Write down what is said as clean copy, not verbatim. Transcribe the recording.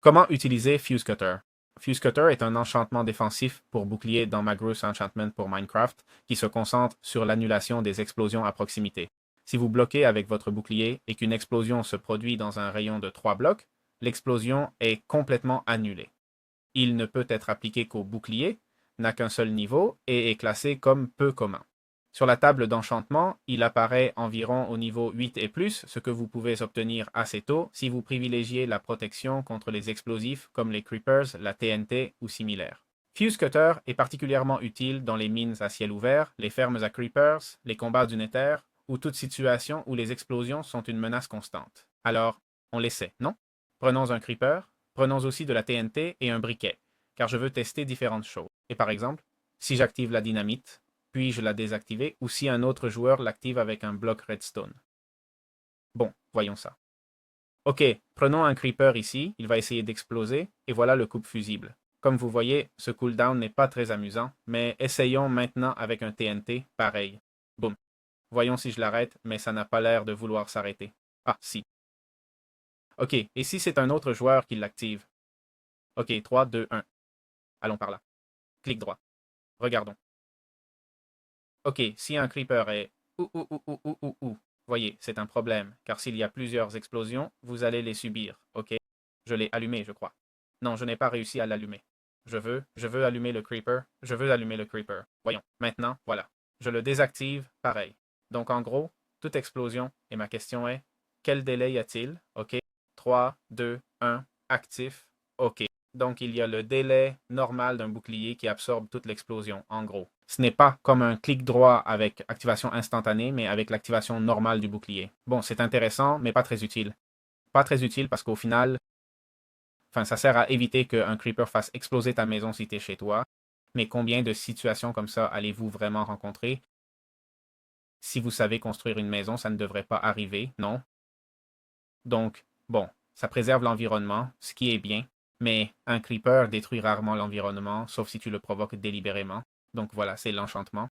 Comment utiliser Fuse Cutter? Fuse Cutter est un enchantement défensif pour bouclier dans Magrous Enchantment pour Minecraft qui se concentre sur l'annulation des explosions à proximité. Si vous bloquez avec votre bouclier et qu'une explosion se produit dans un rayon de 3 blocs, l'explosion est complètement annulée. Il ne peut être appliqué qu'au bouclier, n'a qu'un seul niveau et est classé comme peu commun. Sur la table d'enchantement, il apparaît environ au niveau 8 et plus, ce que vous pouvez obtenir assez tôt si vous privilégiez la protection contre les explosifs comme les creepers, la TNT ou similaires. Fuse Cutter est particulièrement utile dans les mines à ciel ouvert, les fermes à creepers, les combats du Nether ou toute situation où les explosions sont une menace constante. Alors, on l'essaie, non? Prenons un creeper, prenons aussi de la TNT et un briquet, car je veux tester différentes choses. Et par exemple, si j'active la dynamite, puis-je la désactiver ou si un autre joueur l'active avec un bloc redstone? Bon, voyons ça. Ok, prenons un creeper ici, il va essayer d'exploser, et voilà le coupe fusible. Comme vous voyez, ce cooldown n'est pas très amusant, mais essayons maintenant avec un TNT, pareil. Boum. Voyons si je l'arrête, mais ça n'a pas l'air de vouloir s'arrêter. Ah, si. Ok, et si c'est un autre joueur qui l'active? Ok, 3, 2, 1. Allons par là. Clic droit. Regardons. Ok, si un creeper est voyez, c'est un problème, car s'il y a plusieurs explosions, vous allez les subir, ok? Je l'ai allumé, je crois. Non, je n'ai pas réussi à l'allumer. Je veux allumer le creeper, je veux allumer le creeper. Voyons, maintenant, voilà. Je le désactive, pareil. Donc en gros, toute explosion, et ma question est, quel délai y a-t-il? Ok, 3, 2, 1, actif, ok. Donc, il y a le délai normal d'un bouclier qui absorbe toute l'explosion, en gros. Ce n'est pas comme un clic droit avec activation instantanée, mais avec l'activation normale du bouclier. Bon, c'est intéressant, mais pas très utile. Pas très utile parce qu'au final, enfin, ça sert à éviter qu'un creeper fasse exploser ta maison si tu es chez toi. Mais combien de situations comme ça allez-vous vraiment rencontrer? Si vous savez construire une maison, ça ne devrait pas arriver, non? Donc, bon, ça préserve l'environnement, ce qui est bien, mais un creeper détruit rarement l'environnement, sauf si tu le provoques délibérément. Donc voilà, c'est l'enchantement.